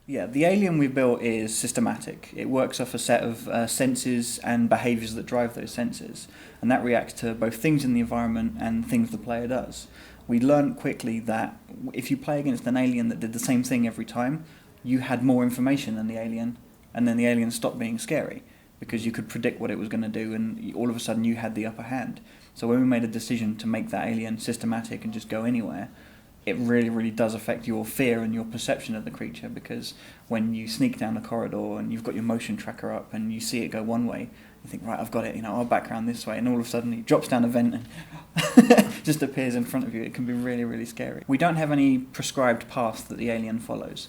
Yeah, the alien we built is systematic. It works off a set of senses and behaviours that drive those senses, and that reacts to both things in the environment and things the player does. We learned quickly that if you play against an alien that did the same thing every time, you had more information than the alien, and then the alien stopped being scary because you could predict what it was going to do, and all of a sudden you had the upper hand. So when we made a decision to make that alien systematic and just go anywhere, it really, really does affect your fear and your perception of the creature, because when you sneak down a corridor and you've got your motion tracker up and you see it go one way, you think, right, I've got it, I'll back around this way, and all of a sudden it drops down a vent and just appears in front of you. It can be really, really scary. We don't have any prescribed path that the alien follows.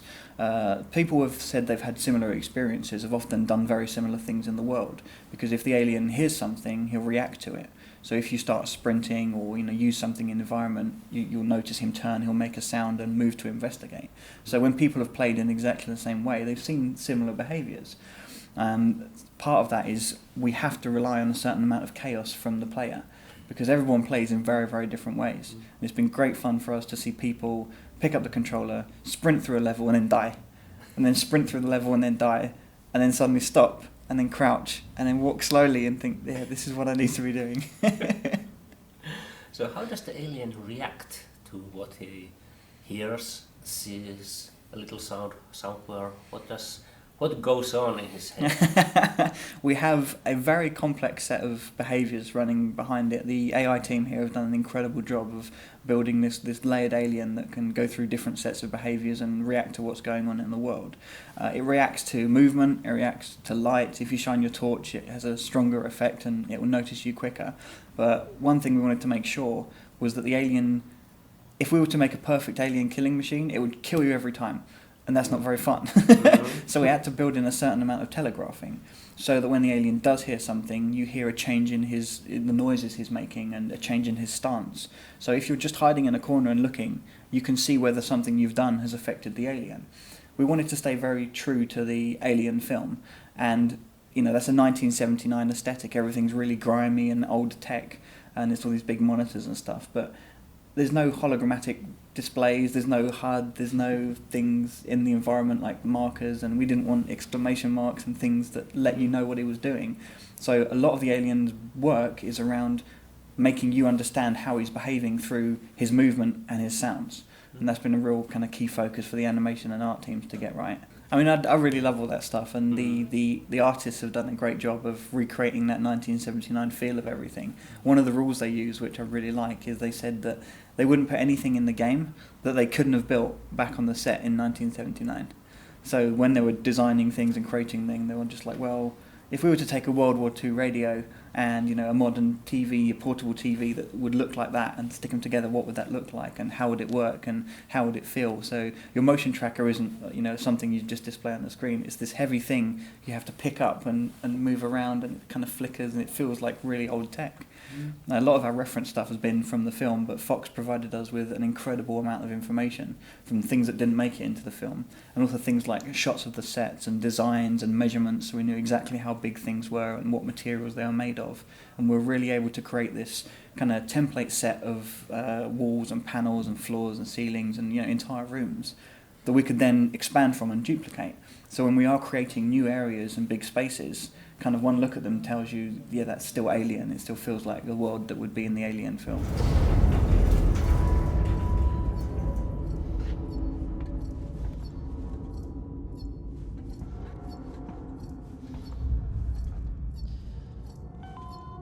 People have said they've had similar experiences, have often done very similar things in the world, because if the alien hears something, he'll react to it. So if you start sprinting or use something in the environment, you'll notice him turn, he'll make a sound and move to investigate. So when people have played in exactly the same way, they've seen similar behaviours. Part of that is we have to rely on a certain amount of chaos from the player, because everyone plays in very, very different ways. And it's been great fun for us to see people pick up the controller, sprint through a level and then die, and then sprint through the level and then die, and then suddenly stop, and then crouch, and then walk slowly and think, yeah, this is what I need to be doing. So how does the alien react to what he hears, sees, a little sound somewhere? What goes on in his head? We have a very complex set of behaviours running behind it. The AI team here have done an incredible job of building this layered alien that can go through different sets of behaviours and react to what's going on in the world. It reacts to movement, it reacts to light. If you shine your torch, it has a stronger effect and it will notice you quicker. But one thing we wanted to make sure was that the alien, if we were to make a perfect alien killing machine, it would kill you every time. And that's not very fun. So we had to build in a certain amount of telegraphing, so that when the alien does hear something, you hear a change in the noises he's making and a change in his stance. So if you're just hiding in a corner and looking, you can see whether something you've done has affected the alien. We wanted to stay very true to the Alien film, and that's a 1979 aesthetic. Everything's really grimy and old tech, and it's all these big monitors and stuff, but there's no hologrammatic displays, there's no HUD, there's no things in the environment like markers, and we didn't want exclamation marks and things that let you know what he was doing. So a lot of the alien's work is around making you understand how he's behaving through his movement and his sounds. And that's been a real kind of key focus for the animation and art teams to get right. I mean, I really love all that stuff, and the artists have done a great job of recreating that 1979 feel of everything. One of the rules they use, which I really like, is they said that they wouldn't put anything in the game that they couldn't have built back on the set in 1979. So when they were designing things and creating things, they were just like, well, if we were to take a World War II radio and a modern TV, a portable TV that would look like that, and stick them together, what would that look like, and how would it work, and how would it feel? So your motion tracker isn't something you just display on the screen. It's this heavy thing you have to pick up and move around, and it kind of flickers and it feels like really old tech. A lot of our reference stuff has been from the film, but Fox provided us with an incredible amount of information from things that didn't make it into the film, and also things like shots of the sets and designs and measurements, so we knew exactly how big things were and what materials they were made of, and we're really able to create this kind of template set of walls and panels and floors and ceilings and entire rooms that we could then expand from and duplicate. So when we are creating new areas and big spaces, kind of one look at them tells you, yeah, that's still Alien. It still feels like the world that would be in the Alien film.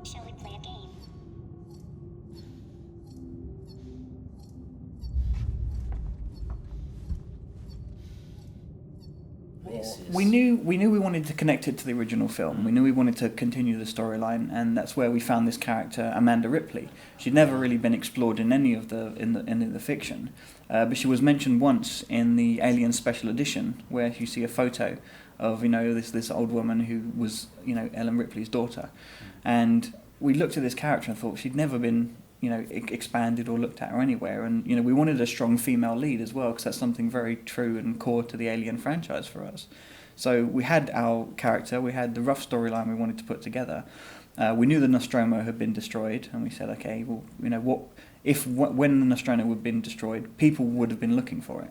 Shall we play a game? this is... We knew we wanted to connect it to the original film. We knew we wanted to continue the storyline, and that's where we found this character, Amanda Ripley. She'd never really been explored in any of the fiction, but she was mentioned once in the Alien Special Edition, where you see a photo of this old woman who was Ellen Ripley's daughter, and we looked at this character and thought she'd never been expanded or looked at or anywhere, and we wanted a strong female lead as well, because that's something very true and core to the Alien franchise for us. So we had our character, we had the rough storyline we wanted to put together. We knew the Nostromo had been destroyed, and we said, okay, well, when the Nostromo had been destroyed, people would have been looking for it,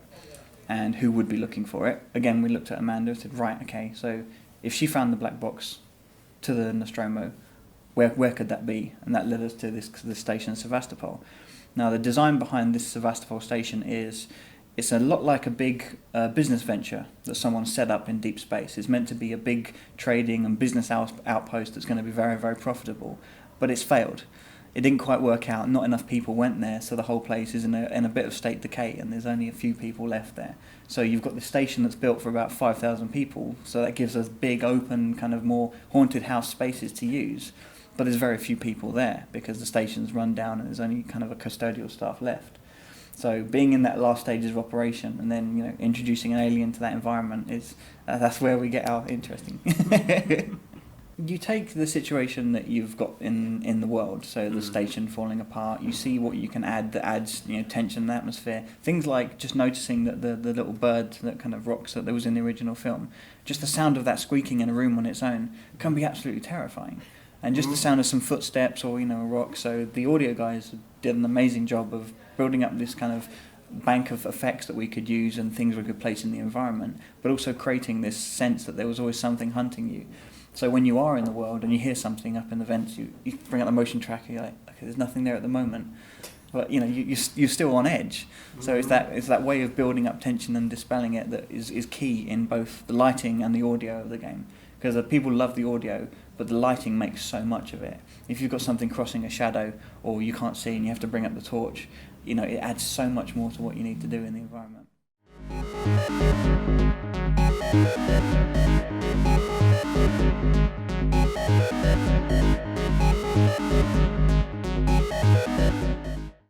and who would be looking for it? Again, we looked at Amanda and said, right, okay, so if she found the black box to the Nostromo, where could that be? And that led us to this station, Sevastopol. Now, the design behind this Sevastopol station it's a lot like a big business venture that someone set up in deep space. It's meant to be a big trading and business outpost that's going to be very, very profitable, but it's failed. It didn't quite work out. Not enough people went there, so the whole place is in a bit of state decay, and there's only a few people left there. So you've got the station that's built for about 5,000 people, so that gives us big, open, kind of more haunted house spaces to use. But there's very few people there because the station's run down and there's only kind of a custodial staff left. So being in that last stages of operation and then introducing an alien to that environment that's where we get our interesting. You take the situation that you've got in the world, so the station falling apart. You see what you can add that adds tension and atmosphere. Things like just noticing that the little bird that kind of rocks that there was in the original film, just the sound of that squeaking in a room on its own can be absolutely terrifying. And just the sound of some footsteps or a rock. So the audio guys did an amazing job of building up this kind of bank of effects that we could use and things we could place in the environment, but also creating this sense that there was always something hunting you. So when you are in the world and you hear something up in the vents, you bring out the motion tracker. You're like, okay, there's nothing there at the moment, but you're still on edge. So it's that way of building up tension and dispelling it that is key in both the lighting and the audio of the game. Because people love the audio, but the lighting makes so much of it. If you've got something crossing a shadow, or you can't see and you have to bring up the torch, it adds so much more to what you need to do in the environment.